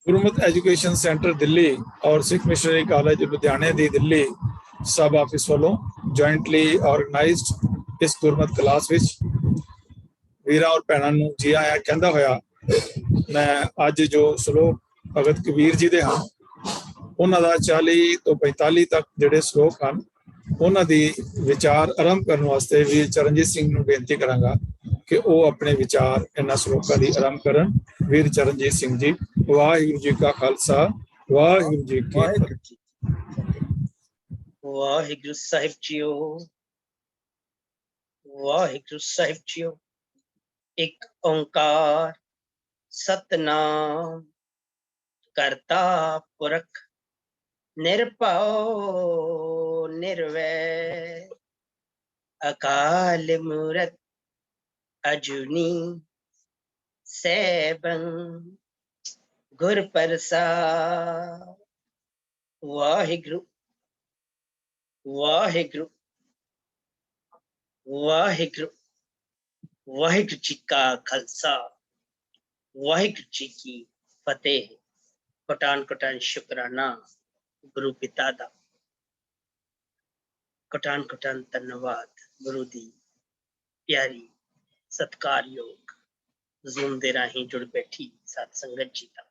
Gurmat education centre Delhi और Sikh missionary college लुधियाने दी दिल्ली सब office वालों जॉइंटली ऑर्गेनाइज्ड इस गुरमत क्लास विच वीरा और भैनों नूं जी आया कहंदा होया मैं अज जो श्लोक भगत कबीर जी दे हां उन्हां दा 40 तो 45 तक जिहड़े श्लोक हैं उन्हां दी विचार आरंभ करने वास्ते वीर चरणजीत सिंह नूं बेनती करांगा कि वो अपने विचार इन्हां श्लोकां दी आरंभ करन। वीर चरणजीत सिंह जी। वाहिगुरू जी का खालसा वाहिगुरू जी की फतेह। वाहिगुरू साहिब जीओ, वाहिगुरू साहिब जीओ। एक ओंकार सतनाम करता पुरख निर्भव निर्वैर अकाल मूरत अजूनी सैभं गुर प्रसाद। वाहिगुरू वाहिगुरू वाहिगुरू वाहिगुरू जी का खालसा वाहिगुरू जी की फतेह। कोटान कोटान शुकराना गुरु पिता दा, कोटान कोटान धन्यवाद गुरु दी प्यारी सत्कारयोग जूम दे राही जुड़ बैठी साथ संगत जी दा।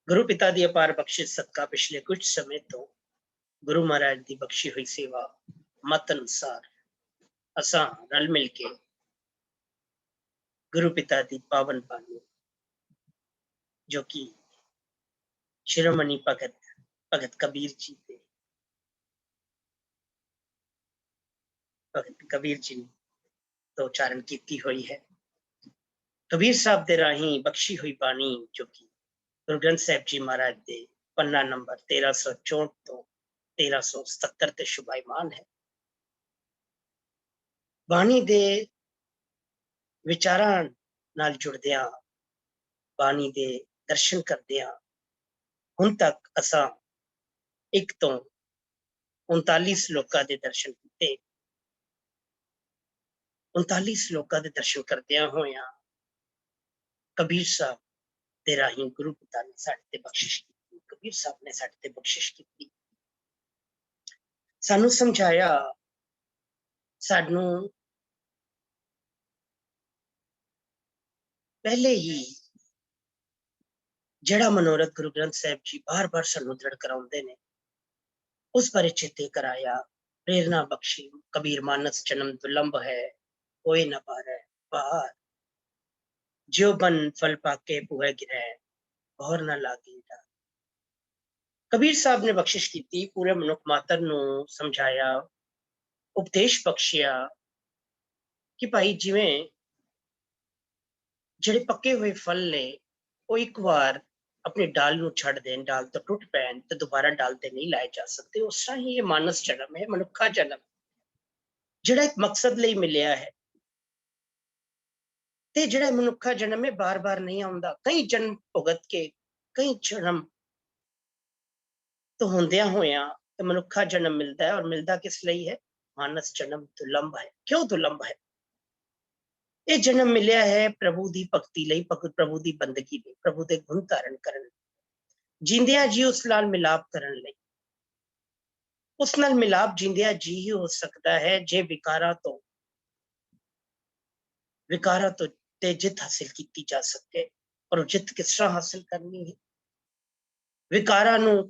गुरु पिता दी अपार बख्शिश सदका पिछले कुछ समय तो गुरु महाराज दी बख्शी हुई सेवा मत अनुसार असा रल मिल के गुरु पिता दी पावन बानी जो कि शिरोमणि भगत कबीर जी दे भगत कबीर जी ने तो उच्चारण की हुई है। कबीर साहब दे राही बख्शी हुई बानी जो कि गुरु ग्रंथ साहिब जी महाराज दे पन्ना नंबर 1364 तो 1377 ते शुभाईमान है। बानी दे विचारां नाल जुड़दियां बानी दे दर्शन करदियां हुण तक असा एक तो 39 श्लोकां दे दर्शन किते। 39 श्लोकां दे दर्शन करदियां होया कबीर साहब दे राही गुरु पिता ने साडे ते बख्शिश की। कबीर साहब ने साडे ते बख्शिश की, सानू समझाया, सानू पहले ही जड़ा मनोरथ गुरु ग्रंथ साहिब जी बार बार सानू दृढ़ कराउंदे ने उस बारे चेते कराया, प्रेरणा बख्शी। कबीर मानस जन्म दुलंभ है कोई न पारै पार, ज्यो बन फल पाके पुए गिरै और न लागे डर। कबीर साहब ने बख्शिश की, पूरे मनुख मातर नू समझाया, उपदेश बख्शिया कि भाई जिवें ਜਿਹੜੇ पक्के हुए फल ने वो एक बार अपने डाल नू छड़ देन, डाल तो टुट पैन तो दोबारा डाल ते नहीं लाए जा सकते। उस तरह ही ये मानस जन्म है, मनुखा जन्म जिहड़ा एक मकसद लई मिलिया है ते जिहड़ा मनुखा जन्म है बार बार नहीं आउंदा। कई जन्म भुगत के कई जन्म तो होंदियां होया ते मनुखा जन्म मिलता है, और मिलता किस लई है? मानस जन्म दुलंभ है। क्यों दुलंभ है? ये जन्म मिलिया है प्रभु दी भक्ति लई, प्रभु दी बंदगी लई, प्रभु दे गुण धारण करन, जींदिया जी उस नाल मिलाप करन लई। उस नाल मिलाप जींदिया जी ही हो सकता है जे विकारा तो ते जित हासिल की जा सके। और जित किस तरह हासिल करनी है? विकारा नू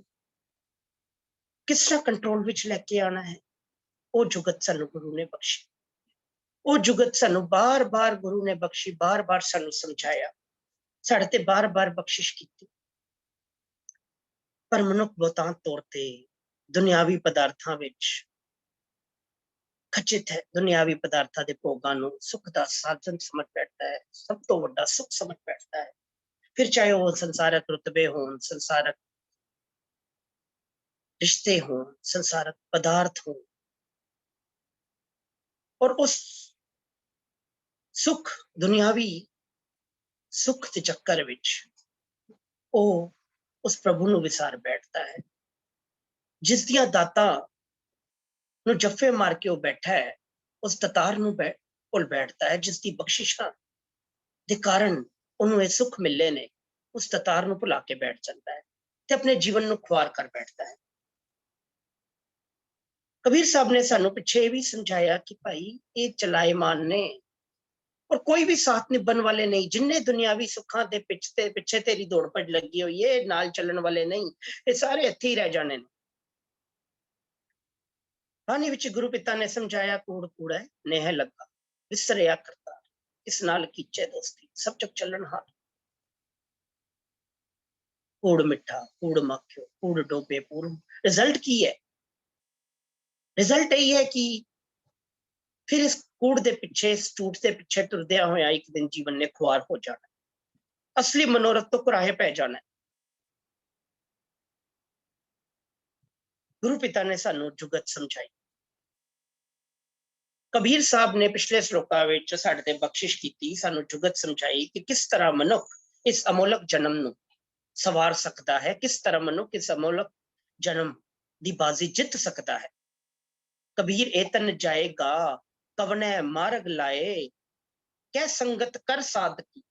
किस तरह कंट्रोल विच लेके आना है? वो जुगत सानू गुरु ने बख्शी, वो जुगत सानू बार बार गुरु ने बख्शी, बार बार सानू समझाया, साडे ते बार बार बख्शिश की। पर मनुख बहुतांत तौर ते दुनियावी पदार्थां विच खचित है, दुनियावी पदार्थां दे भोगां नू सुख दा साधन समझ बैठता है, सब तो वड्डा सुख समझ बैठता है। फिर चाहे वो संसारक रुतबे हों, संसारक रिश्ते हों, संसारक पदार्थ हों, और उस सुख दुनियावी सुख के चक्कर विच ओ उस प्रभु नू विसार बैठता है जिस दियां दातां नू जफ्फे मार के वो बैठा है। उस दतार नू भुल बैठता है जिसकी बख्शिशां दे कारण उन्होंने सुख मिले ने। उस दतार ਨੂੰ ਭੁਲਾ ਕੇ ਬੈਠ ਜਾਂਦਾ ਹੈ ਤੇ ਆਪਣੇ ਜੀਵਨ ਨੂੰ ਖੁਆਰ ਕਰ ਬੈਠਦਾ ਹੈ। ਕਬੀਰ ਸਾਹਿਬ ਨੇ ਸਾਨੂੰ ਪਿੱਛੇ ਇਹ ਵੀ ਸਮਝਾਇਆ ਕਿ ਭਾਈ ਇਹ ਚਲਾਏਮਾਨ ਨੇ और कोई भी साथ निभन वाले नहीं, जिन्ने दुनियावी सुखा दे पिछे तेरी दौड़ भज लगी हुई है, नाल चलन वाले नहीं, ये सारे इत्थे ही रह जाने। बानी विच गुरु पिता ने समझाया कूड़ कूड़ है नेह लगा विसरिया करता इस नाल कीचे दोस्ती सब चुक चलन हार। कूड़ मिठा कूड़ मक्खियो कूड़ डोबे पूर्ण। रिजल्ट की है? रिजल्ट यही है कि फिर इस कूड़ दे पिछे इस टूट दे पिछे तुरदिया होया एक दिन जीवन ने खुआर हो जाना, असली मनोरथ तो कुराहे पै जाना। गुरु पिता ने सानू जुगत समझाई। कबीर साहब ने पिछले श्लोका विच साडे ते बख्शिश कीती, सानू जुगत समझाई कि किस तरह मनुख इस अमोलक जन्म नू सवार सकता है, किस तरह मनुख इस अमोलक जन्म दी बाजी जित सकता है। कबीर एतन जाएगा कवने मार्ग लाए, कै संगत कर साध की,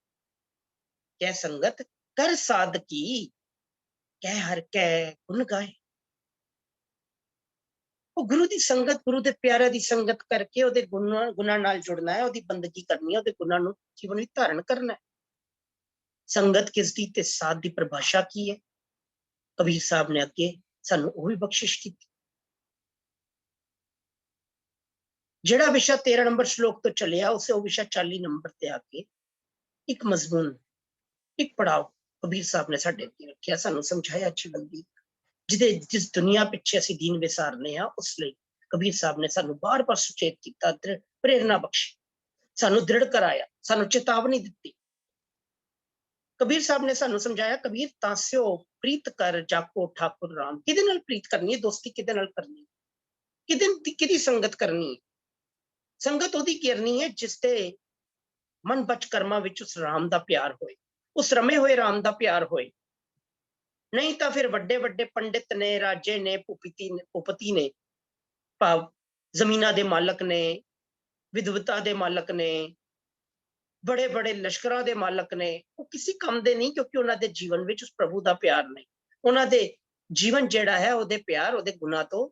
कै संगत कर साध की, कै हर कै गुण गाए। ਉਹ ਗੁਰੂ ਦੀ ਸੰਗਤ, ਗੁਰੂ ਦੇ ਪਿਆਰਿਆਂ ਦੀ ਸੰਗਤ ਕਰਕੇ ਉਹਦੇ ਗੁਣਾਂ ਨਾਲ ਜੁੜਨਾ ਹੈ, ਉਹਦੀ ਬੰਦਗੀ ਕਰਨੀ ਹੈ, ਉਹਦੇ ਗੁਣਾਂ ਨੂੰ ਜੀਵਨ ਵਿੱਚ ਧਾਰਨ ਕਰਨਾ ਹੈ। ਸੰਗਤ ਕਿਸ ਦੀ ਤੇ ਸਾਧ ਦੀ ਪਰਿਭਾਸ਼ਾ ਕੀ ਹੈ? ਕਬੀਰ ਸਾਹਿਬ ਨੇ ਅੱਗੇ ਸਾਨੂੰ ਉਹ ਵੀ ਬਖਸ਼ਿਸ਼ ਕੀਤੀ। ਜਿਹੜਾ ਵਿਸ਼ਾ 13 ਨੰਬਰ ਸ਼ਲੋਕ ਤੋਂ ਚੱਲਿਆ ਉਸੇ ਉਹ ਵਿਸ਼ਾ 40 ਨੰਬਰ ਤੇ ਆ ਕੇ ਇੱਕ ਮਜ਼ਮੂਨ, ਇੱਕ ਪੜਾਅ ਕਬੀਰ ਸਾਹਿਬ ਨੇ ਸਾਡੇ ਅੱਗੇ ਰੱਖਿਆ, ਸਾਨੂੰ ਸਮਝਾਇਆ ਜੀਵਨ ਦੀ, जिस दुनिया पिछे असी दीन विसारने हैं, उस लिए कबीर साहब ने सानू बार बार सुचेत किया, प्रेरणा बख्शी, सानू दृढ़ कराया, सानू चेतावनी दी। कबीर साहब ने सानू समझाया, कबीर तास्यो प्रीत कर जाको ठाकुर राम। किदे नाल प्रीत करनी है? दोस्ती किदे नाल करनी है? किदी संगत करनी है? संगत ओदी करनी है जिसते मन बच कर्मा विच उस राम दा प्यार होए, उस रमे हुए राम दा प्यार होए। नहीं तो फिर वड्डे वड्डे पंडित ने, राजे ने, भूपति ने, भाव जमीना दे मालक ने, विद्वता दे मालक ने, बड़े बड़े लश्करां दे मालक ने, वो किसी काम दे नहीं, क्योंकि उन्होंने जीवन विच उस प्रभु दा प्यार नहीं। उन्होंने जीवन जेड़ा है ओदे प्यार ओदे गुना तो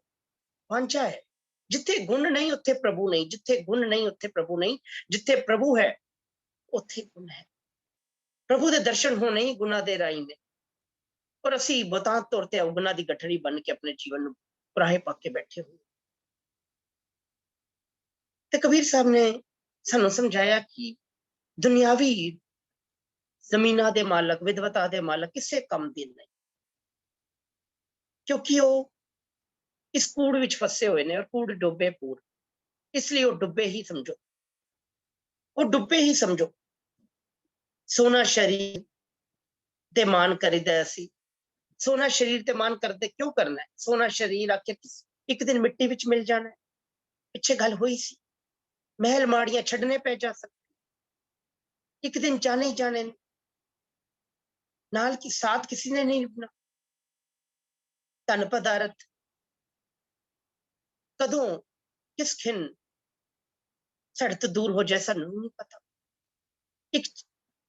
वांछा है। जिथे गुण नहीं उत्थे प्रभु नहीं, जिथे गुण नहीं उत्थे प्रभु नहीं, जिथे प्रभु है उत्थे गुण है। प्रभु दे दर्शन होने ही गुना दे राही ने, और असी बतात तौर ते अवगुणा दी गठड़ी बन के अपने जीवन में कुराहे पा के बैठे हुए। ते कबीर साहब ने सानू समझाया कि दुनियावी जमीना दे मालक, विद्वता दे मालक किसे कम दे नहीं, क्योंकि वो इस कूड़ विच फसे हुए ने, और कूड़ डुबे पूर, इसलिए वो डुबे ही समझो, वो डुबे ही समझो। सोना शरीर ते मान करीदा असी, सोना शरीर ते मान करते क्यों करना है? सोना शरीर आखिर एक दिन मिट्टी विच मिल जाना है। पिछे गल हुई सी, महल माड़ियां छड़ने पै जा सकते, एक दिन जाने ही जाने, नाल की साथ किसी ने नहीं निभना। धन पदार्थ कदों किस खिन साडे तो दूर हो जाए सानू नहीं पता। एक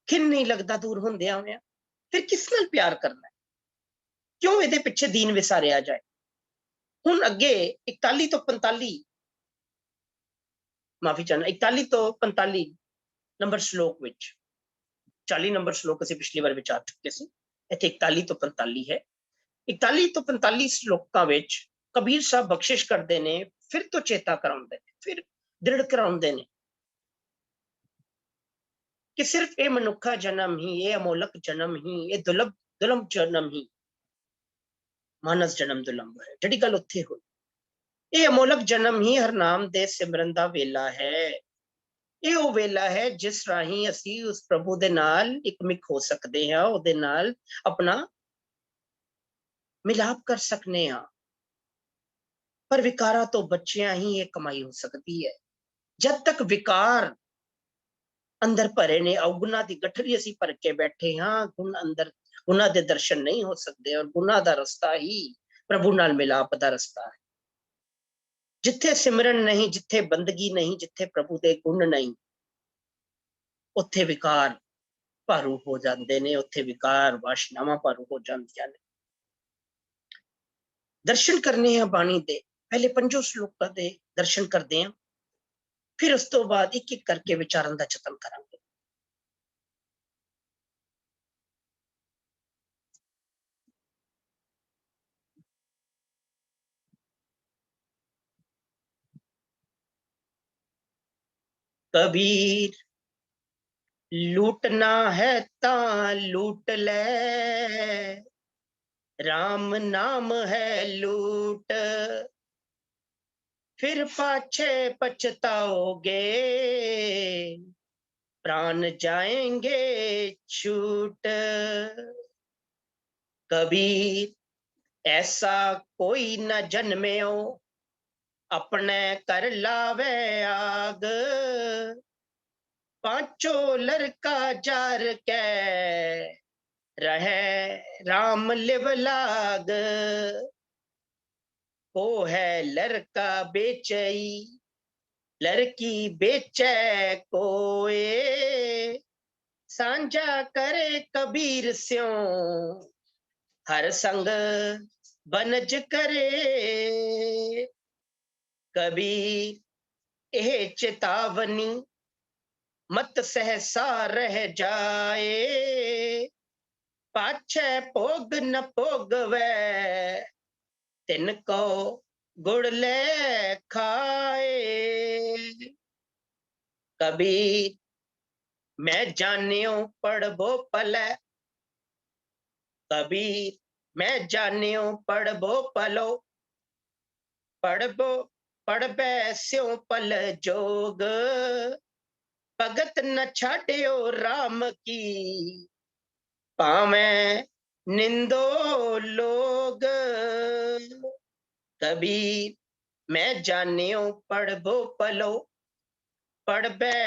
खिन नहीं लगता दूर होंदियां होया, फिर किस नाल प्यार करना है? क्यों इहदे पिछे दीन विसारिया जाए? हुण अगे 41 तो 45, माफी चाहना, 41 तो 45 नंबर श्लोक विच, 40 नंबर श्लोक असीं पिछली बार विचार चुके सी, इत्थे 41 तो 45 है। 41 तो 45 श्लोकां विच कबीर साहब बख्शिश करते ने, फिर तो चेता कराउंदे ने, फिर दृढ़ कराउंदे ने कि सिर्फ ये मनुखा जन्म ही, ये अमोलक जन्म ही, ये दुलभ जन्म ही मानस जन्म दुलंभ है। जिहड़ी गल उत्थे होई, ये अमोलक जन्म ही हर नाम दे सिमरन दा वेला है। ये वो वेला है जिस राही असी उस प्रभु दे नाल इकमिक हो सकते हैं, उहदे नाल अपना मिलाप कर सकने हैं। पर विकारा तो बच्चियां ही ये कमाई हो सकती है। जब तक विकार अंदर भरे ने, अवगुणा दी गठरी असी भर के बैठे हाँ, गुण अंदर, गुणा दे दर्शन नहीं हो सकते, और गुणा दा रस्ता ही प्रभु नाल मिलाप दा रस्ता है। जिथे सिमरन नहीं, जिथे बंदगी नहीं, जिथे प्रभु दे गुण नहीं, उत्थे विकार ਭਾਰੂ ਹੋ ਜਾਂਦੇ ਨੇ, ਉੱਥੇ ਵਿਕਾਰ ਵਾਸ਼ਨਾਵਾਂ ਭਾਰੂ ਹੋ ਜਾਂਦੀਆਂ ਨੇ। ਦਰਸ਼ਨ ਕਰਨੇ ਆ ਬਾਣੀ ਦੇ, ਪਹਿਲੇ 5 ਸ਼ਲੋਕਾਂ ਦੇ ਦਰਸ਼ਨ ਕਰਦੇ ਆ, ਫਿਰ ਉਸ ਤੋਂ ਬਾਅਦ ਇੱਕ ਇੱਕ ਕਰਕੇ ਵਿਚਾਰਨ ਦਾ ਯਤਨ ਕਰਾਂਗੇ। कबीर लूटना है ता लूट ले, राम नाम है लूट, फिर पाछे पछताओगे, प्राण जाएंगे छूट। कबीर ऐसा कोई न जन्म्यो, अपने कर लावे आग, पांचों लड़का जार के रहे राम लिव लाग। वो है लड़का बेचई, लड़की बेचे कोए, सांझा करे कबीर स्यों, हर संग बनज करे। कबीर एह चेतावनी, मत सहसा रह जाए, पाछे भोग न भोगवे, तिनको गुड़ ले खाए। कबीर मैं जानियो पढ़बो पले, कबीर मैं जानियो पढ़बो पलो, पढ़बो पढ़बे स्यों पल जोग, भगत न छाड़ियो राम की, पावे निंदो लोग। कबीर मैं जानियो पढ़बो पलो, पढ़बे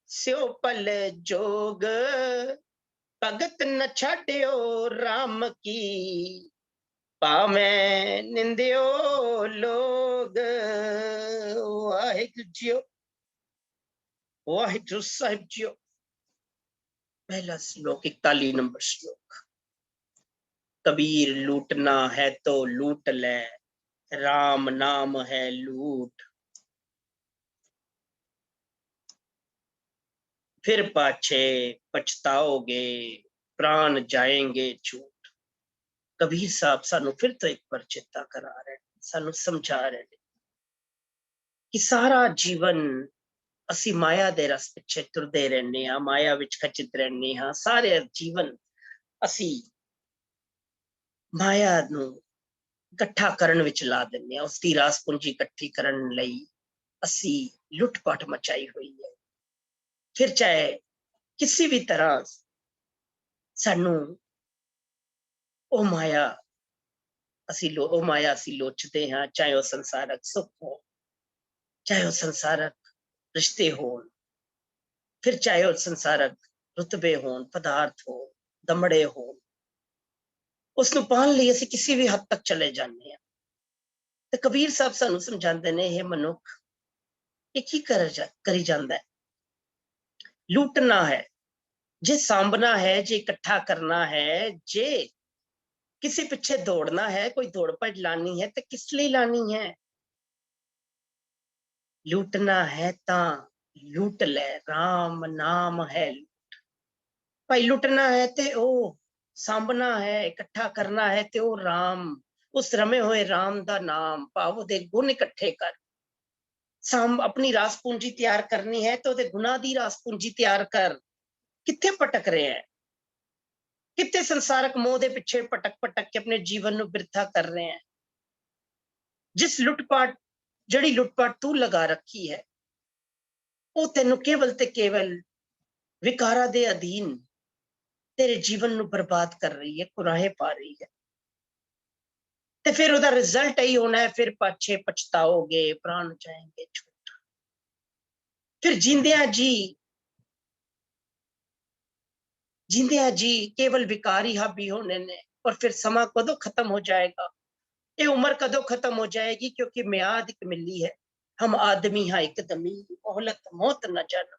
स्यों पल जोग, भगत न छाड़ियो राम की, पावे निंदियो लोग। वाहिगुरू जीओ, वाहिगुरू साहिब जीओ। पहला श्लोक 41 नंबर श्लोक। कबीर लूटना है तो लूट ले, राम नाम है लूट, फिर पाछे पछताओगे, प्राण जाएंगे छूट। कबीर साहब सानू फिर तो एक बार चेता करा रहे, सानू समझा रहे कि सारा जीवन असी माया दे रस पिछे तुरदे रहने हाँ, माया विच खचित रहने हाँ। सारे जीवन असी माया नू इकट्ठा करन विच ला दिंदे हां, उसकी रास पूंजी इकट्ठी करन लई असी लुटपाट मचाई हुई है। फिर चाहे किसी भी तरह सानू ओ माया असी लोचते हाँ, चाहे वह संसारक सुख हो, चाहे वह संसारक रिश्ते हो, फिर चाहे वह संसारक रुतबे हो, पदार्थ हो, दमड़े हो, उसनू पाने लिए असी किसी भी हद तक चले जाने हैं। तो कबीर साहब सानू समझाते ने, हे मनुख ये की करी जांदा है, लूटना है, जे सांभना है, जे इकट्ठा करना है, जे किसी पीछे दौड़ना है, कोई दौड़ भज लानी है तो किस लिए लानी है। लूटना है ता लूट ले, राम नाम है लूट। भाई लुटना है ते ओ, सांभना है, इकट्ठा करना है ते ओ राम, उस रमे हुए राम दा नाम, भाव दे गुण इकट्ठे कर। अपनी रास पूंजी तैयार करनी है तो ओदे गुनाह दी रास पूंजी तैयार कर। कित्थे भटक रहे हैं, कितने संसारक मोह दे पिछे पटक पटक के अपने जीवन ਨੂੰ ਬਿਰਥਾ कर रहे हैं। जिस लुटपाट जड़ी लुटपाट तू लगा रखी है वो तेनू केवल ते केवल विकारा दे अधीन तेरे जीवन ਨੂੰ बर्बाद कर रही है, कुराहे पा रही है। ते फिर ओदा रिजल्ट यही होना है, फिर पाछे पछताओगे, प्राण जाएंगे छूट। फिर जिंदिया जी केवल विकार ही हावी होने ने, और फिर समा कदों खत्म हो जाएगा, ये उम्र कदों खत्म हो जाएगी, क्योंकि म्याद एक मिली है। हम आदमी हाँ एकदमी, मोहलत मौत न जाना।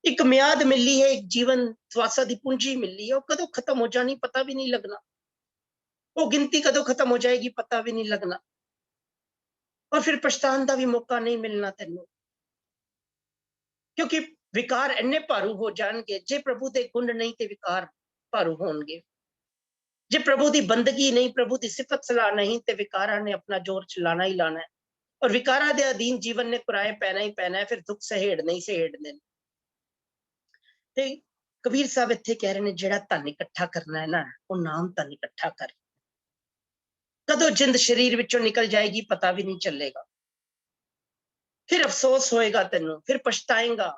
एक म्याद मिली है, एक जीवन श्वासा दी पूंजी मिली है, वो कदों खत्म हो जानी पता भी नहीं लगना, वो गिनती कदों खत्म हो जाएगी पता भी नहीं लगना, और फिर पछतान का भी मौका नहीं मिलना तेनों, क्योंकि विकार इन्ने भारू हो जाएंगे। जे प्रभु के गुण नहीं ते विकार भारू होंगे, जे प्रभु की बंदगी नहीं, प्रभु की सिफत सलाह नहीं, ते विकारा ने अपना जोर चलाना ही लाना है, और विकारा दे अधीन जीवन ने कुराए पैना ही पैना है, फिर दुख सहेड़ने ही सहेड़ने। ते कबीर साहब इत्थे कह रहे ने जेड़ा धन इकट्ठा करना है ना, वो नाम धन इकट्ठा कर, कदों जिंद शरीर विचों निकल जाएगी पता भी नहीं चलेगा, फिर अफसोस होएगा तेनों, फिर पछताएगा।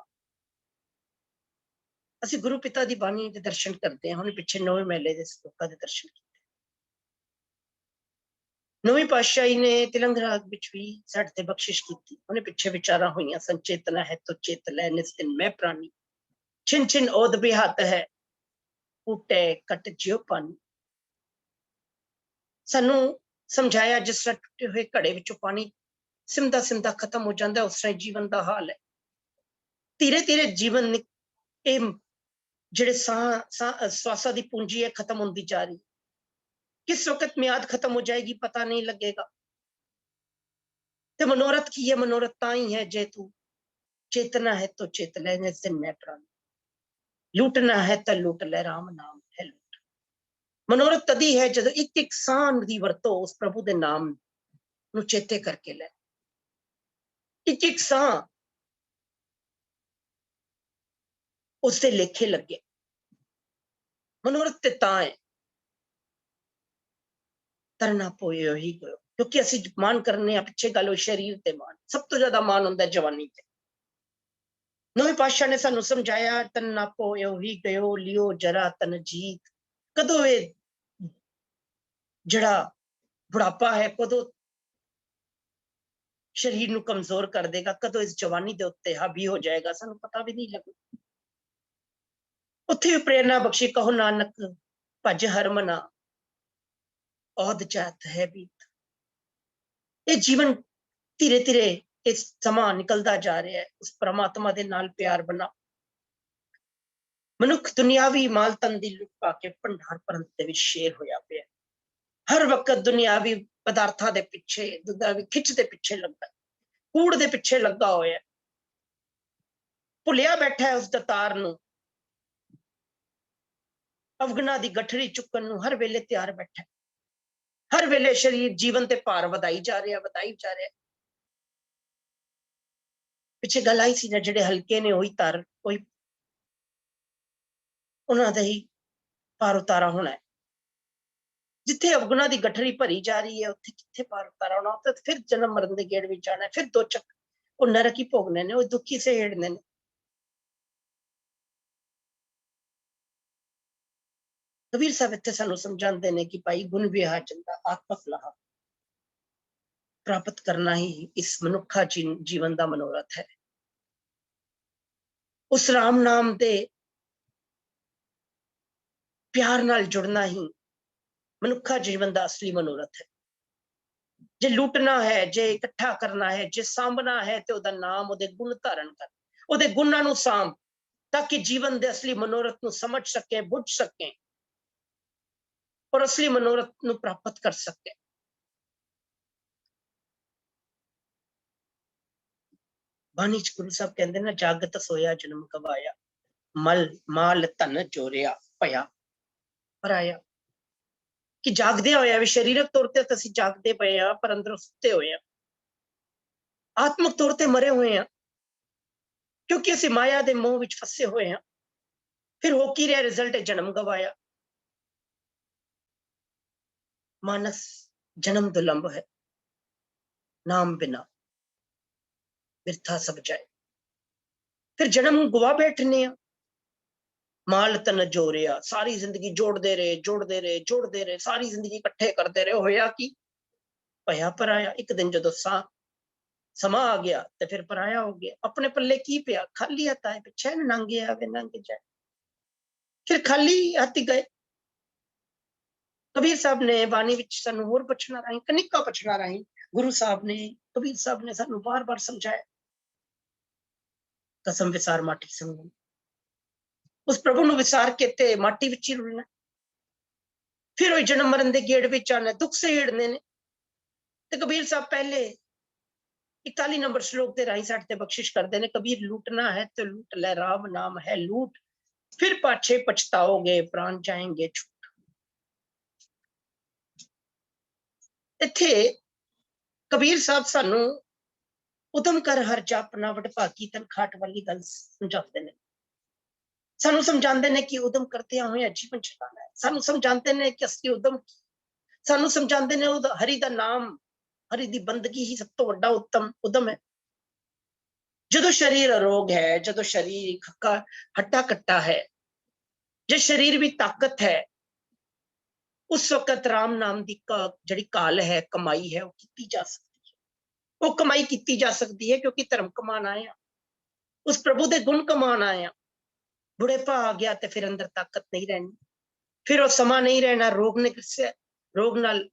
ਅਸੀਂ गुरु पिता की बाणी के दर्शन करते हैं, हमने पिछे 9वें मेले के श्लोकां के दर्शन किए। 9वीं पातशाही ने तिलंग राग विच भी साडे ते बख्शिश की, उन्हें पिछे विचारा हुई, संचेतना है तो चेत लै, निस दिन मैं प्राणी, छिन छिन ओद बिहात है, फूटे कट जियो पानी। सानू समझाया जिस तरह टूटे हुए घड़े विचों पानी सिमदा सिमदा खत्म हो जाता है, उस तरह जीवन का हाल है। धीरे धीरे जीवन जेड़े श्वासा की पूंजी है खत्म होती जा रही, किस वक्त म्याद खत्म हो जाएगी पता नहीं लगेगा। ते मनोरथ की है, मनोरथ ताई है जे तू चेतना है तो चेत ले, जिस दिन मैं प्राणी, लूटना है तो लूट ले, राम नाम है लूट। मनोरथ तदी है जब एक एक सांस की वरतों उस प्रभु के नाम नू चेते करके ले, एक एक सांस उससे लेखे लगे। मनोरथ ते तां है तरना पोए ही गयो, क्योंकि असि मान करने पिछे गल शरीर ते मान, सब तो ज्यादा मान होंदा जवानी ते। 9वें पातशाह ने सानू समझाया तन ना पोयो ही गयो, लियो जरा तन जीत। कदों ये जड़ा बुढ़ापा है कदों शरीर नू कमजोर कर देगा, कदों इस जवानी दे उत्ते हावी हो जाएगा, सानू पता भी नहीं लगेगा। उत्थे भी प्रेरणा बख्शी, कहो नानक भज हर मना, औद जात है बीत। ये जीवन धीरे धीरे इस समा निकलता जा रहा है, उस परमात्मा के नाल प्यार बना। मनुख दुनियावी माल तन दी लुट पाके भंडार भरन दे विच शेर होया पिया, हर वक्त दुनियावी पदार्थां दे पिछे, दुनियावी खिच दे पिछे लगा, कूड़ दे पिछे लगा होया, भुलिया बैठा है उस दतार नू, अवगुणा दी गठरी चुकन नू हर वेले तैयार बैठा है, हर वेले शरीर जीवन ते भार वधाई जा रहा, वधाई जा रहा। पिछे गल आई सी ना, जेडे हल्के ने वही तार, वही उन्हां दा ही पार उतारा होना है। जिथे अवगुणा की गठरी भरी जा रही है, उत्थे किथे पार उतारा होना, तो फिर जन्म मरण के गेड़ में जाना है, फिर दो चक वो नरक ही भोगने ने, वो दुखी से हेड़ने ने। कबीर साहब इत्थे सानू समझाते हैं कि भाई गुण विहार चंदा आत्मक लाभ प्राप्त करना ही इस मनुखा जीवन का मनोरथ है। उस राम नाम दे प्यार नाल जुड़ना ही मनुखा जीवन का असली मनोरथ है। जे लूटना है, जे इकट्ठा करना है, जे सांभना है, तो उहदा नाम उहदे गुण धारण कर, उहदे गुणां नूं सांभ, ताकि जीवन दे असली मनोरथ नूं समझ सके, बुझ सके और असली मनोरथ नूं प्राप्त कर सके। बाणी च गुरु साहब कहंदे ना, जागत सोया जन्म गवाया, मल माल धन चोरिया भया पराया। कि जागदे होया भी शरीरक तौर ते असीं जागदे पए आ, पर अंदरों सुत्ते होए आ, आत्मक तौर ते मरे हुए हैं, क्योंकि असीं माया दे मोह विच फसे हुए हैं। फिर हो की रहा रिजल्ट है, जन्म गवाया। मानस जन्म दुलंब है, नाम बिना बिरथा सब जाए। फिर जन्म गवा बैठने आ, माल तन जोरिया, सारी जिंदगी जोड़ते रहे जोड़ते रहे जोड़ते रहे, सारी जिंदगी इकट्ठे करते रहे, होया कि भया पराया। एक दिन जो समा आ गया तो फिर पराया हो गया। अपने पल्ले की पिया, खाली हथ आए पिछे नंगे आवे नंगे जाए, फिर खाली हथ गए। कबीर साहब ने बाणी विच सानू होर बचना राही, कनिका बचना राही, गुरु साहब ने, कबीर साहब ने सानू बार बार समझाया, कसम विसार माटी संग उस प्रभु ਨੂੰ ਵਿਸਾਰ ਕੇ ਤੇ ਮਾਟੀ ਵਿੱਚ ਹੀ ਰੁਲਣਾ। ਫਿਰ ਉਹ ਜਨਮ ਮਰਨ ਦੇ ਗੇੜ ਵਿੱਚ ਆਣਾ, ਦੁੱਖ ਸਹੇੜਨੇ ਨੇ। ਤੇ ਕਬੀਰ ਸਾਹਿਬ ਪਹਿਲੇ 41 ਨੰਬਰ ਸ਼ਲੋਕ ਦੇ ਰਾਹੀਂ ਸਾਡੇ ਤੇ ਬਖਸ਼ਿਸ਼ ਕਰਦੇ ਨੇ, ਕਬੀਰ ਲੂਟਣਾ ਹੈ ਤੇ ਲੂਟ ਲੈ, ਰਾਮ ਨਾਮ ਹੈ ਲੂਟ, ਫਿਰ ਪਾਛੇ ਪਛਤਾਓਗੇ, ਪ੍ਰਾਣ ਜਾਏਂਗੇ ਛੂਟ। ਇੱਥੇ ਕਬੀਰ ਸਾਹਿਬ ਸਾਨੂੰ ਉਦਮ ਕਰ ਹਰ ਜਾਪਨਾ ਵਡਭਾਗੀ ਤਨ ਖਾਟ ਵਾਲੀ ਗੱਲ ਸਮਝਾਉਂਦੇ ਨੇ। ਸਾਨੂੰ ਸਮਝਾਉਂਦੇ ਨੇ ਕਿ ਉਦਮ ਕਰਦਿਆਂ ਹੋਇਆ ਜੀਵਨ ਚਲਾਣਾ ਹੈ। ਸਾਨੂੰ ਸਮਝਾਉਂਦੇ ਨੇ ਕਿ ਅਸਲੀ ਉਦਮ, ਸਾਨੂੰ ਸਮਝਾਉਂਦੇ ਨੇ ਉਹ ਹਰੀ ਦਾ ਨਾਮ, ਹਰੀ ਦੀ ਬੰਦਗੀ ਹੀ ਸਭ ਤੋਂ ਵੱਡਾ ਉਦਮ ਹੈ। ਜਦੋਂ ਸਰੀਰ ਅਰੋਗ ਹੈ, ਜਦੋਂ ਸਰੀਰ ਹੱਟਾ ਕੱਟਾ ਹੈ, ਜੇ ਸਰੀਰ ਵੀ ਤਾਕਤ ਹੈ, ਉਸ ਵਕਤ ਰਾਮ ਨਾਮ ਦੀ ਜਿਹੜੀ ਕਾਲ ਹੈ, ਕਮਾਈ ਹੈ, ਉਹ ਕੀਤੀ ਜਾ ਸਕਦੀ ਹੈ। ਉਹ ਕਮਾਈ ਕੀਤੀ ਜਾ ਸਕਦੀ ਹੈ ਕਿਉਂਕਿ ਧਰਮ ਕਮਾਉਣ ਆਏ ਆ, ਉਸ ਪ੍ਰਭੂ ਦੇ ਗੁਣ ਕਮਾਉਣ ਆਏ ਆ। ਬੁਢੇਪਾ ਆ ਗਿਆ ਤੇ ਫਿਰ ਅੰਦਰ ਤਾਕਤ ਨਹੀਂ ਰਹਿਣੀ, ਫਿਰ ਉਹ ਸਮਾਂ ਨਹੀਂ ਰਹਿਣਾ, ਰੋਗ ਨੇ ਗ੍ਰਸਿਆ, ਰੋਗ ਨਾਲ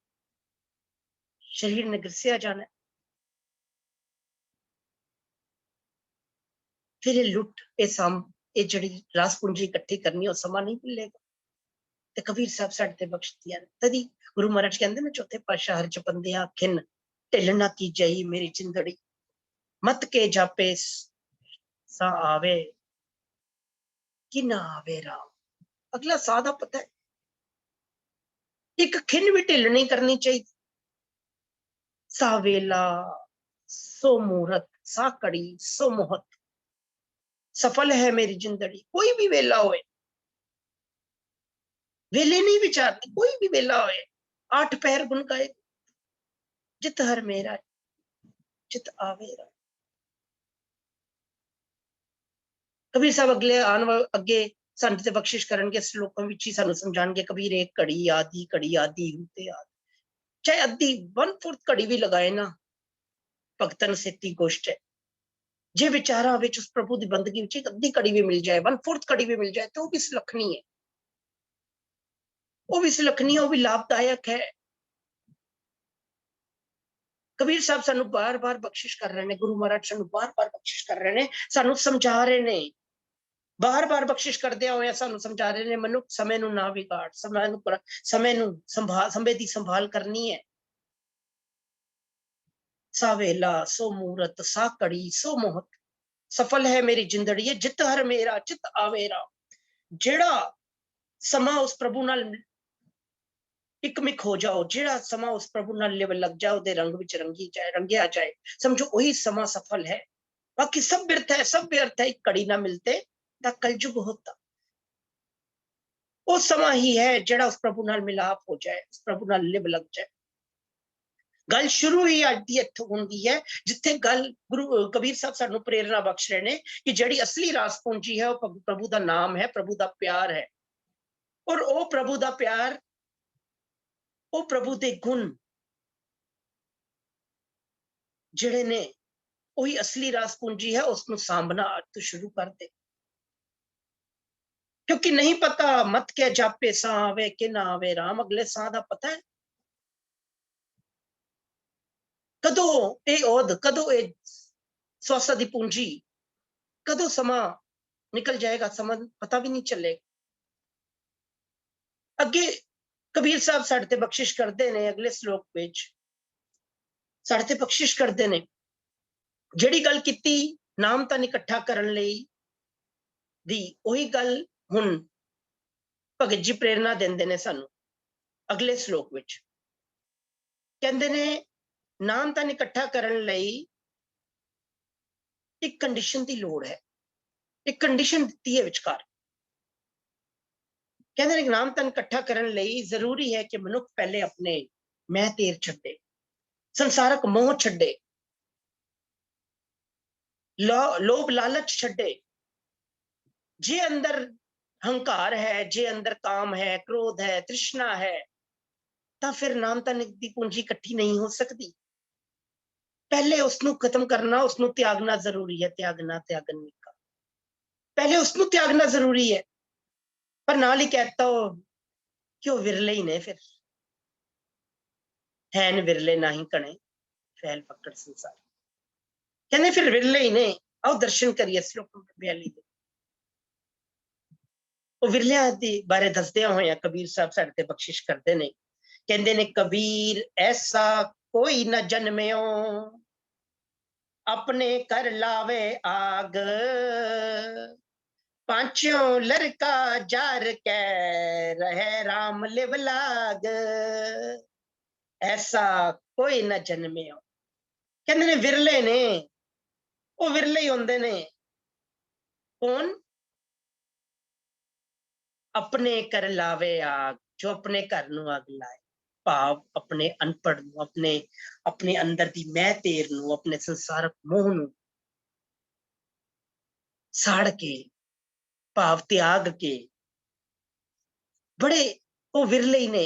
ਸਰੀਰ ਨੇ ਗ੍ਰਸਿਆ ਜਾਣਾ। ਫਿਰ ਇਹ ਲੁੱਟ, ਇਹ ਜਿਹੜੀ ਰਾਸ ਪੂੰਜੀ ਇਕੱਠੀ ਕਰਨੀ, ਉਹ ਸਮਾਂ ਨਹੀਂ ਮਿਲੇਗਾ। ਤੇ ਕਬੀਰ ਸਾਹਿਬ ਸਾਡੇ ਤੇ ਬਖਸ਼ਦੀਆਂ ਨੇ। ਤਦੀ ਗੁਰੂ ਮਹਾਰਾਜ ਕਹਿੰਦੇ ਨੇ ਚੌਥੇ ਪਾਤਸ਼ਾਹ ਹਰ ਜਪੰਦਿਆਂ ਖਿੰਨ ਢਿੱਲ ਨਾ ਕੀ ਜਈ ਮੇਰੀ ਜਿੰਦੜੀ, ਮਤ ਕੇ ਜਾਪੇ ਸਾ ਆਵੇ ਕਿ ਨਾ ਆਵੇ ਰਾਮ। ਅਗਲਾ ਸਾਹ ਦਾ ਪਤਾ ਹੈ, ਇੱਕ ਖਿੰਨ ਵੀ ਢਿੱਲ ਨਹੀਂ ਕਰਨੀ ਚਾਹੀਦੀ। ਸਾ ਵੇਲਾ ਸੋ ਮੂਰਤ, ਸਾ ਕੜੀ ਸੋ ਮੋਹਤ, ਸਫਲ ਹੈ ਮੇਰੀ ਜਿੰਦੜੀ। ਕੋਈ ਵੀ ਵੇਲਾ ਹੋਏ, ਵੇਲੇ ਨਹੀਂ ਵਿਚਾਰਦੇ, ਕੋਈ ਵੀ ਵੇਲਾ ਹੋਏ, 8 ਪਹਿਰ ਗੁਣ ਗਾਏ, ਜਿਤ ਹਰ ਮੇਰਾ ਜਿਤ ਆਵੇ ਰਾਮ। ਕਬੀਰ ਸਾਹਿਬ ਅੱਗੇ ਸਾਨੂੰ ਤੇ ਬਖਸ਼ਿਸ਼ ਕਰਨਗੇ, ਸ਼ਲੋਕਾਂ ਵਿੱਚ ਹੀ ਸਾਨੂੰ ਸਮਝਾਣਗੇ। ਕਬੀਰ ਇੱਕ ਘੜੀ ਆਦੀ ਹੁੰਦੇ ਆਦ, ਚਾਹੇ ਅੱਧੀ 1/4 ਘੜੀ ਵੀ ਲਗਾਏ ਨਾ, ਭਗਤਨ ਸੇਤੀ ਗੋਸ਼ਟ ਹੈ। ਜੇ ਵਿਚਾਰਾਂ ਵਿੱਚ ਉਸ ਪ੍ਰਭੂ ਦੀ ਬੰਦਗੀ ਵਿੱਚ ਇੱਕ ਅੱਧੀ ਘੜੀ ਵੀ ਮਿਲ ਜਾਏ, 1/4 ਘੜੀ ਵੀ ਮਿਲ ਜਾਏ, ਤਾਂ ਉਹ ਵੀ ਸੁਲੱਖਣੀ ਹੈ, ਉਹ ਵੀ ਸੁਲੱਖਣੀ ਹੈ, ਉਹ ਵੀ ਲਾਭਦਾਇਕ ਹੈ। ਕਬੀਰ ਸਾਹਿਬ ਸਾਨੂੰ ਬਾਰ-ਬਾਰ ਬਖਸ਼ਿਸ਼ ਕਰ ਰਹੇ ਨੇ, ਗੁਰੂ ਮਹਾਰਾਜ ਸਾਨੂੰ ਬਾਰ-ਬਾਰ ਬਖਸ਼ਿਸ਼ ਕਰ ਰਹੇ ਨੇ, ਸਾਨੂੰ ਸਮਝਾ ਰਹੇ ਨੇ, ਬਾਰ-ਬਾਰ ਬਖਸ਼ਿਸ਼ ਕਰਦਿਆਂ ਹੋਇਆ ਸਾਨੂੰ ਸਮਝਾ ਰਹੇ ਨੇ, ਮਨੁੱਖ ਸਮੇਂ ਨੂੰ ਨਾ ਵਿਗਾੜ, ਸਮੇਂ ਨੂੰ ਸਮੇਂ ਦੀ ਸੰਭਾਲ ਕਰਨੀ ਹੈ। ਸਾ ਵੇਲਾ ਸੋ ਮੂਰਤ, ਸਾ ਕੜੀ ਸੋ ਮੋਹਤ, ਸਫਲ ਹੈ ਮੇਰੀ ਜਿੰਦੜੀ, ਜਿਤ ਹਰ ਮੇਰਾ ਚਿਤ ਆਵੇ ਰਾਮ। ਜਿਹੜਾ ਸਮਾਂ ਉਸ ਪ੍ਰਭੂ ਨਾਲ ਇਕਮਿਕ ਹੋ ਜਾਓ, ਜਿਹੜਾ ਸਮਾਂ ਉਸ ਪ੍ਰਭੂ ਨਾਲ ਲਿਵ ਲੱਗ ਜਾਓ, ਉਹਦੇ ਰੰਗ ਵਿੱਚ ਰੰਗਿਆ ਜਾਏ, ਸਮਝੋ ਉਹੀ ਸਮਾਂ ਸਫਲ ਹੈ। ਬਾਕੀ ਸਭ ਵਿਅਰਥ ਹੈ, ਸਭ ਵਿਅਰਥ ਹੈ। ਇੱਕ ਘੜੀ ਨਾ ਮਿਲਤੇ ਤਾਂ ਕਲਯੁਗ ਹੋਤਾ। ਉਹ ਸਮਾਂ ਹੀ ਹੈ ਜਿਹੜਾ ਉਸ ਪ੍ਰਭੂ ਨਾਲ ਮਿਲਾਪ ਹੋ ਜਾਏ, ਉਸ ਪ੍ਰਭੂ ਨਾਲ ਲਿਵ ਲੱਗ ਜਾਏ। ਗੱਲ ਸ਼ੁਰੂ ਹੀ ਅੱਜ ਦੀ ਇੱਥੋਂ ਹੁੰਦੀ ਹੈ, ਜਿੱਥੇ ਗੱਲ ਗੁਰੂ ਕਬੀਰ ਸਾਹਿਬ ਸਾਨੂੰ ਪ੍ਰੇਰਨਾ ਬਖਸ਼ ਰਹੇ ਨੇ ਕਿ ਜਿਹੜੀ ਅਸਲੀ ਰਾਸ ਪੂੰਜੀ ਹੈ, ਉਹ ਪ੍ਰਭੂ ਦਾ ਨਾਮ ਹੈ, ਪ੍ਰਭੂ ਦਾ ਪਿਆਰ ਹੈ। ਔਰ ਉਹ ਪ੍ਰਭੂ ਦਾ ਪਿਆਰ, ਉਹ ਪ੍ਰਭੂ ਦੇ ਗੁਣ ਜਿਹੜੇ ਨੇ, ਉਹੀ ਅਸਲੀ ਰਾਸ ਪੂੰਜੀ ਹੈ। ਉਸ ਨੂੰ ਸਾਂਭਣਾ ਅੱਜ ਤੋਂ ਸ਼ੁਰੂ ਕਰ ਦੇ, ਕਿਉਂਕਿ ਨਹੀਂ ਪਤਾ ਮਤ ਕੇ ਜਾਪੇ ਸਾਹ ਆਵੇ ਕਿ ਨਾ ਆਵੇ ਰਾਮ। ਅਗਲੇ ਸਾਹ ਦਾ ਪਤਾ ਹੈ, ਕਦੋਂ ਇਹ ਔਦ, ਕਦੋਂ ਇਹ ਸਵਾਸਾਂ ਦੀ ਪੂੰਜੀ, ਕਦੋਂ ਸਮਾਂ ਨਿਕਲ ਜਾਏਗਾ, ਸਮਾਂ ਪਤਾ ਵੀ ਨਹੀਂ ਚੱਲੇਗਾ। ਅੱਗੇ ਕਬੀਰ ਸਾਹਿਬ ਸਾਡੇ ਤੇ ਬਖਸ਼ਿਸ਼ ਕਰਦੇ ਨੇ, ਅਗਲੇ ਸ਼ਲੋਕ ਵਿੱਚ ਸਾਡੇ ਤੇ ਬਖਸ਼ਿਸ਼ ਕਰਦੇ ਨੇ। ਜਿਹੜੀ ਗੱਲ ਕੀਤੀ ਨਾਮ ਤਾਂ ਇਕੱਠਾ ਕਰਨ ਲਈ ਦੀ, ਉਹੀ ਗੱਲ ਹੁਣ ਭਗਤ ਜੀ ਪ੍ਰੇਰਨਾ ਦਿੰਦੇ ਨੇ ਸਾਨੂੰ ਅਗਲੇ ਸ਼ਲੋਕ ਵਿੱਚ। ਕਹਿੰਦੇ ਨੇ ਨਾਮ ਤਾਂ ਇਕੱਠਾ ਕਰਨ ਲਈ ਇੱਕ ਕੰਡੀਸ਼ਨ ਦੀ ਲੋੜ ਹੈ, ਇੱਕ ਕੰਡੀਸ਼ਨ ਦਿੱਤੀ ਹੈ ਵਿਚਕਾਰ। ਕਹਿੰਦੇ ਨੇ ਨਾਮ ਤਾਂ ਇਕੱਠਾ ਕਰਨ ਲਈ ਜ਼ਰੂਰੀ ਹੈ ਕਿ ਮਨੁੱਖ ਪਹਿਲੇ ਆਪਣੇ ਮੈਂ ਤੇਰ ਛੱਡੇ, ਸੰਸਾਰਕ ਮੋਹ ਛੱਡੇ, ਲੋਭ ਲਾਲਚ ਛੱਡੇ। ਜੇ ਅੰਦਰ ਹੰਕਾਰ ਹੈ, ਜੇ ਅੰਦਰ ਕਾਮ ਹੈ, ਕ੍ਰੋਧ ਹੈ, ਤ੍ਰਿਸ਼ਨਾ ਹੈ, ਤਾਂ ਫਿਰ ਨਾਮ ਤਾਂ ਦੀ ਪੂੰਜੀ ਇਕੱਠੀ ਨਹੀਂ ਹੋ ਸਕਦੀ। ਪਹਿਲੇ ਉਸਨੂੰ ਖਤਮ ਕਰਨਾ, ਉਸਨੂੰ ਤਿਆਗਣਾ ਜ਼ਰੂਰੀ ਹੈ। ਤਿਆਗਣਾ ਨਿਕਾ, ਪਹਿਲੇ ਉਸਨੂੰ ਤਿਆਗਣਾ ਜ਼ਰੂਰੀ ਹੈ। ਪਰ ਨਾਲ ਹੀ ਕਹਿਤਾ ਕਿ ਉਹ ਵਿਰਲੇ ਹੀ ਨੇ, ਫਿਰ ਹੈਨ ਵਿਰਲੇ ਨਹੀਂ ਕਣੇ ਫੈਲ ਪਕੜ ਸੰਸਾਰ। ਕਹਿੰਦੇ ਫਿਰ ਵਿਰਲੇ ਹੀ ਨੇ। ਆਓ ਦਰਸ਼ਨ ਕਰੀਏ ਸ਼ਲੋਕ 42 ਦੇ। ਉਹ ਵਿਰਲਿਆਂ ਦੀ ਬਾਰੇ ਦੱਸਦਿਆਂ ਹੋਇਆ ਕਬੀਰ ਸਾਹਿਬ ਸਾਡੇ ਤੇ ਬਖਸ਼ਿਸ਼ ਕਰਦੇ ਨੇ, ਕਹਿੰਦੇ ਨੇ ਕਬੀਰ ਐਸਾ ਕੋਈ ਨਾ ਜਨਮਿਓ अपने कर लावे आग, पांचों लड़का जार के रहे राम लिव लाग, ऐसा कोई न जन्मे हो। कहते ने विरले ने, वो विरले ही होंदे ने। कौन? अपने कर लावे आग, जो अपने घर नू अग लाए। भाव अपने अनपढ़ नू, अपने अंदर दी मैं तेर नू, अपने संसारक मोह नू साड़ के, भाव त्याग के, बड़े वो विरले ही ने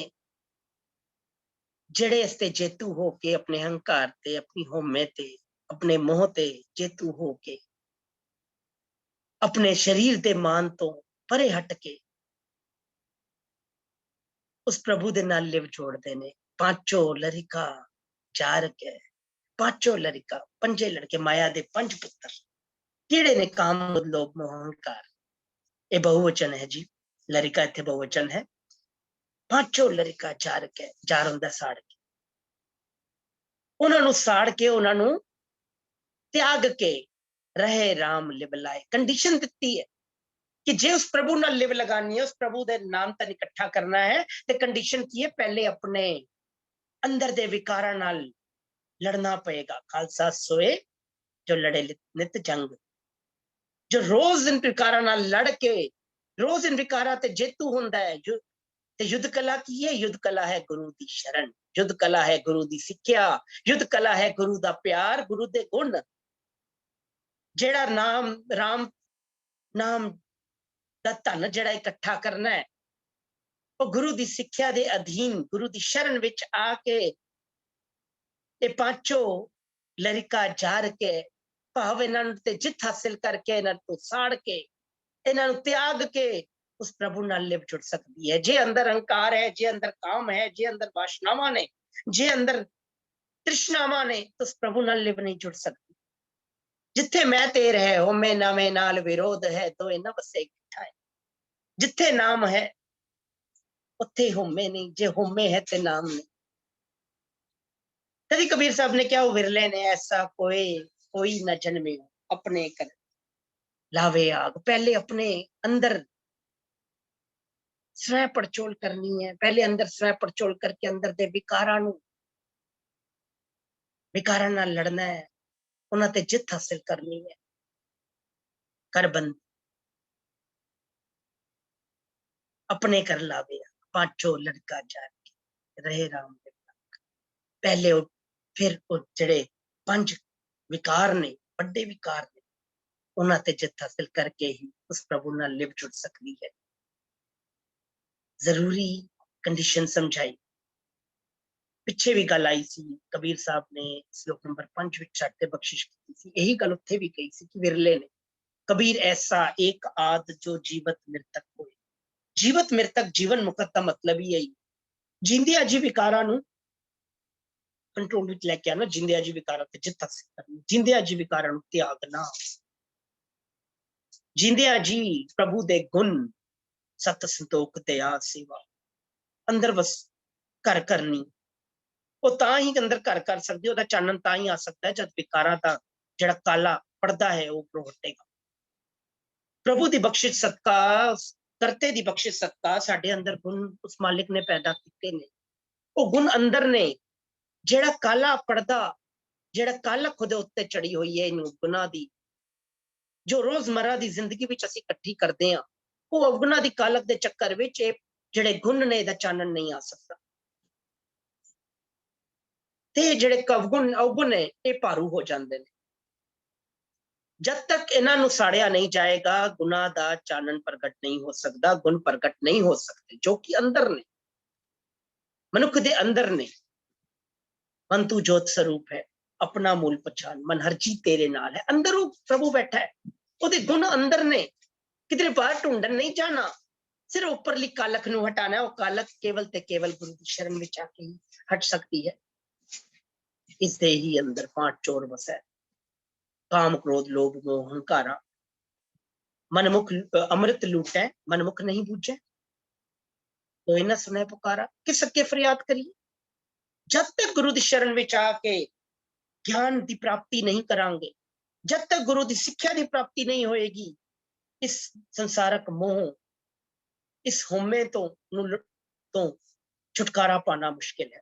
जड़े इसते जेतू हो के, अपने अहंकार ते, अपनी होमे ते, अपने मोह ते जेतू हो के, अपने शरीर दे मान तो परे हट के उस प्रभु दे नाल लिव जोड़ते ने। पांचों लड़का जार के, पांचों लड़का, पंजे लड़के, माया दे पंज पुत्र केड़े ने? काम लोभ मोह अहंकार। ये बहुवचन है जी, लड़का इत्थे बहुवचन है। पांचों लड़का जार के, जार हुंदा साड़ के, उन्हां नू साड़ के, उन्हां नू त्याग के रहे राम लिव लाए। कंडीशन दिती है कि जे उस प्रभु नाल लिव लगानी है, उस प्रभु दे नाम तन इकट्ठा करना है, ते कंडीशन की है? पहले अपने अंदर दे विकारां नाल लड़ना पएगा। खालसा सोए जो लड़े नित जंग, जो रोज इन विकारां नाल लड़ के, रोज इन विकारां ते जेतू हुंदा है। जो ते युद्ध कला की है? युद्ध कला है गुरु दी शरण, युद्ध कला है गुरु दी सिक्ख्या, युद्ध कला है गुरु दा प्यार, गुरु दे गुण। जेड़ा नाम राम नाम दा धन जेड़ा इकट्ठा करना है, वो गुरु दी सिक्ख्या दे अधीन, गुरु दी शरण विच आके ये पांचों लड़का जार के, भाव इन्हां ते जित हासिल करके, इन्हां तो साड़ के, इन्हां त्याग के उस प्रभु नाल लिव जुड़ सकती है। जे अंदर अहंकार है, जे अंदर काम है, जे अंदर वासनावां ने, जे अंदर तृष्णावां ने, तो उस प्रभु नाल लिव नहीं जुड़ सकती। जिथे मैं तेर है, होमे नामे नाल विरोध है, तो इन्हां वसे इकट्ठा है। जिथे नाम है उत्थे होमे नहीं, जे होमे है ते नाम नहीं। तभी कबीर साहब ने क्या, विरले ने ऐसा कोई न जन्मे अपने कर लावे आग। पहले अपने अंदर स्वयं पड़चोल करनी है, पहले अंदर स्वयं पड़चोल करके अंदर दे विकारां नाल लड़ना है, उन्हां ते जित हासिल करनी है। करबंद अपने कर लावे, पांचों लड़का जार रहे राम दे लाग। पहले फिर जड़े पंज विकार ने, बड़े विकार ने, उन्हां ते जित हासिल करके ही उस प्रभु नाल लिव जुड़ सकती है। जरूरी कंडीशन समझाई। पिछे भी गल आई सी, कबीर साहब ने श्लोक नंबर 5 विच छड्ड ते बख्शिश की सी, यही गल उत्थे भी कही सी कि विरले ने कबीर ऐसा एक आद जो जीवत मृतक होए। जीवत मृतक, जीवन मुक्त का मतलब ही यही, जिंदिया जी विकारां नू कंट्रोल विच लेके आना, जिंदिया जी विकारां ते जित हासिल करनी, जिंदिया जी विकारां नू त्यागना, जिंदिया जी प्रभु दे गुण सत संतोख दया सेवा अंदर बस कर करनी। वो तां ही अंदर घर कर सकदी, ओदा चानन तां ही आ सकता है जद विकारां दा जेड़ा काला पर्दा है वो उप्परों हटेगा। प्रभु दी बख्शिश सदका, करते दी बख्शिश सदका साडे अंदर गुण उस मालिक ने पैदा कीते ने। वो गुण अंदर ने, जेड़ा काला पर्दा, जेड़ा कालख उहदे उत्ते चढ़ी हुई है इन गुणां दी, जो रोजमर्रा दी जिंदगी विच असीं इकट्ठी करदे हां, वो अवगुणां दी कालख दे चक्कर विच जेड़े गुण ने इहदा चानन नहीं आ सकदा। ते जेड़े अवगुण है ये भारू हो जाते हैं। जब तक इन्हां नू साड़िया नहीं जाएगा, गुनाह दा चानन प्रगट नहीं हो सकता, गुण प्रगट नहीं हो सकते, जो कि अंदर ने, मनुख दे अंदर ने। मन तू जोत स्वरूप है, अपना मूल पहचान, मन हर जी तेरे नाल है। अंदर वो प्रभु बैठा है, ओदे गुण अंदर ने, किधरे बाहर ढूंढन नहीं जाना, सिर्फ ऊपरली कालख नू हटाना है। वो कालख केवल ते केवल गुरु की शरण विच आके ही हट सकती है। इसदे ही अंदर 5 चोर बसे, काम क्रोध लोभ मोह अहंकारा। मनमुख अमृत लूटै मनमुख नहीं बूझे, कोई ना सुने पुकारा, किस अगे फरियाद करिए। जब तक गुरु दी शरण विच आके ज्ञान की प्राप्ति नहीं करांगे, जब तक गुरु की सिक्ख्या की प्राप्ति नहीं होएगी, इस संसारक मोह, इस होमे तो छुटकारा पाना मुश्किल है।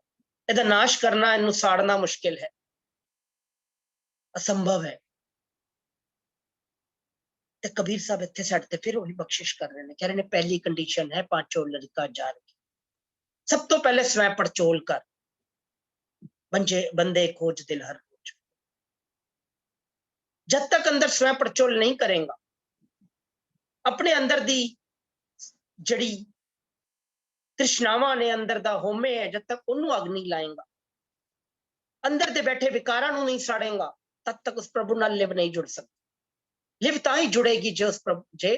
इहदा नाश करना, इनू साड़ना मुश्किल है, असंभव है। ते कबीर साहब इत्थे साडे ते फिर वही बख्शिश कर रहे हैं, कह रहे हैं पहली कंडीशन है पांचों लड़का जार की। सब तो पहले स्वयं पड़चोल कर, बंदे खोज दिल हर रोज। जब तक अंदर स्वयं पड़चोल नहीं करेगा, अपने अंदर दी जड़ी तृष्णावां ने अंदर दा होमे है, जब तक उन्होंने अग नहीं लाएगा, अंदर दे बैठे विकारां नूं नहीं साड़ेगा, तब तक उस प्रभु नाल लिव नहीं जुड़ सकती। लिव तां ही जुड़ेगी जो उस प्रभु जे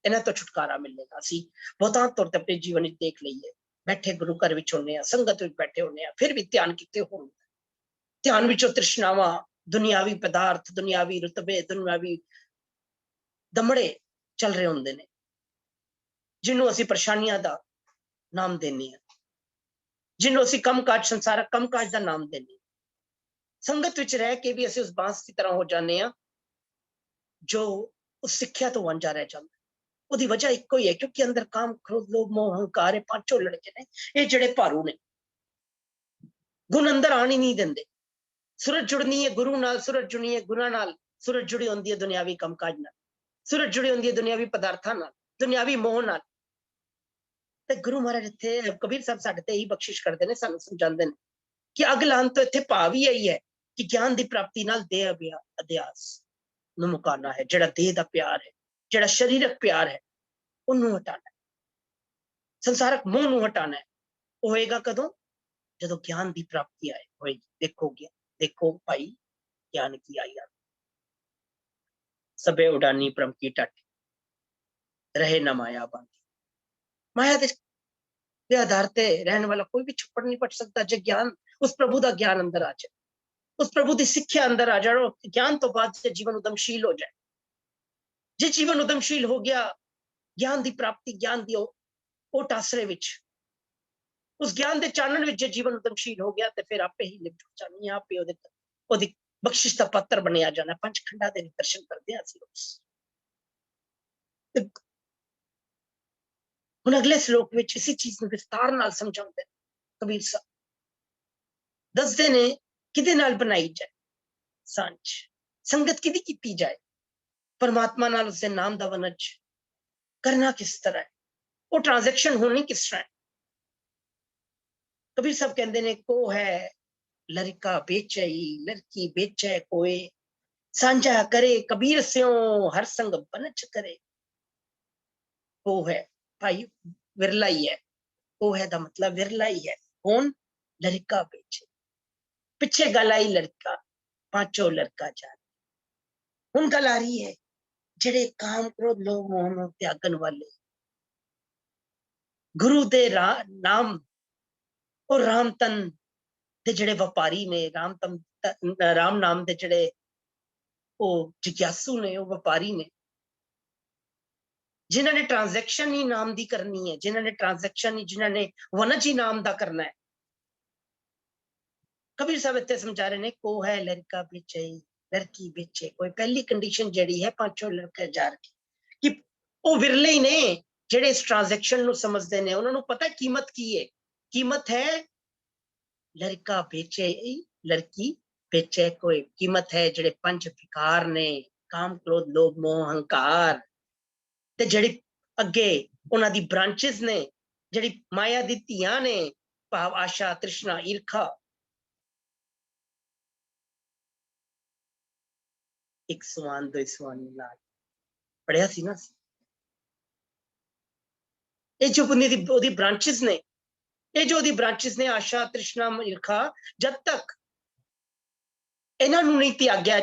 इन्हां तो छुटकारा मिलेगा। असी बहुतां तौर ते अपने जीवन विच देख लईए, बैठे गुरु घर विच होने, संगत विच बैठे होने, फिर भी ध्यान किते होंदा, ध्यान विचों तृष्णावां, दुनियावी पदार्थ, दुनियावी रुतबे, दुनियावी दमड़े चल रहे होंदे ने, जिन्हों असी परेशानियां दा नाम देने, जिन्हों असी कम काज, संसारक कम काज दा नाम देने। संगत विच रह के भी असी उस बांस की तरह हो जाने आ जो उस सिक्ख्या तो वांझा रह जाता। ਉਹਦੀ वजह इको ही है, क्योंकि अंदर काम क्रोध लोभ मोह अहंकार पांचों लड़के ने, ये जड़े भारू ने, गुण अंदर आन ही नहीं देंदे। सूरज जुड़नी है गुरु नाल, सूरज जुड़नी है गुना नाल, सूरज जुड़ी होंदी है दुनियावी कामकाज नाल, सूरज जुड़ी होंदी है दुनियावी पदार्थां नाल, दुनियावी मोह नाल। ते गुरु महाराज इत्थे कबीर साहब साडे ते यही बख्शिश करदे ने, सानू समझांदे ने कि अग लान तो इत्थे भाव ही यही है कि ज्ञान की प्राप्ति नाल देह अध्यास नूं मुकाना है। जिहड़ा देह दा प्यार है, जिहड़ा शरीरक प्यार है, उन्होंने हटाना है, संसारक मोह नूं हटाना है। होएगा कदों? जदों ज्ञान की प्राप्ति आए होएगी। देखो भाई ज्ञान की आई आ, सबे उडानी परम की टाटी, रहे न माया बांधी। माया के आधार ते रहने वाला कोई भी छप्पड़ नहीं पट सकता। जे ज्ञान, उस प्रभु का ज्ञान अंदर आ जाए, उस प्रभु की सिक्ख्या अंदर आ जाए, ज्ञान तो बाद से जीवन उद्यमशील हो जाए। जे जीवन उद्यमशील हो गया, ज्ञान की प्राप्ति, ज्ञान की ओट आसरे विच, उस ज्ञान के चानन विच जे जीवन उद्यमशील हो गया, तो फिर आपे ही लिव जुड़ जानी, आपे ओदी बख्शिश का पात्र बनिया जाना। पंच खंडा दे दर्शन करते हैं असीं लोग। हुण अगले श्लोक विच इसी चीज को विस्तार नाल समझाउंदे कबीर साहब, दसदे ने किदे नाल बनाई जाए सांझ, संगत किदी कीती जाए, परमात्मा नाल उसदे नाम दा वनज करना किस तरह है, वो ट्रांजैक्शन होनी किस तरह है। कबीर साहब कहते ने, को है लड़का बेचे, लड़की बेचे कोई, सांझा करे कबीर स्यों हर संग बनच करे। वो है भाई विरला ही है, वो है दा मतलब विरला ही है। कौन? लड़का बेचे, पिछे गल आई लड़का, पांचों लड़का जाने। हुण गल आ रही है जेड़े काम क्रोध लोभ मोह नूं त्यागन वाले, गुरु दे नाम और राम तन दे जेड़े व्यापारी ने, राम नाम दे जेड़े वो जिज्ञासु ने, वो व्यापारी ने, जिन्होंने ट्रांजैक्शन ही नाम दी करनी है, जिन्होंने ट्रांजैक्शन ही, जिन्होंने वनज ही नाम दा करना है। कबीर साहब इत्थे समझा रहे ने, को है लड़का बेचे, लड़की बेचे कोई। पहली कंडीशन जेड़ी है पांचों लड़के जार की, कि वो विरले ही ने जेड़े इस ट्रांजैक्शन नूं समझदे ने। उन्होंने पता कीमत की है, कीमत है लड़का बेचे, लड़की बेचे कोई। कीमत है जेड़े पंच विकार ने, काम क्रोध लोभ मोह अहंकार, ते जेड़ी अगे उन्हां दी ब्रांचेस ने, जेड़ी माया दी धीआं ने, भाव आशा तृष्णा ईर्खा। एक सवान दो सवान लाल पढ़िया सी ना, ये जो ओदी ब्रांचेस ने, ये जो ओदी ब्रांचेस ने, आशा तृष्णा ईर्खा, जब तक इन्हां नूं नहीं त्याग्या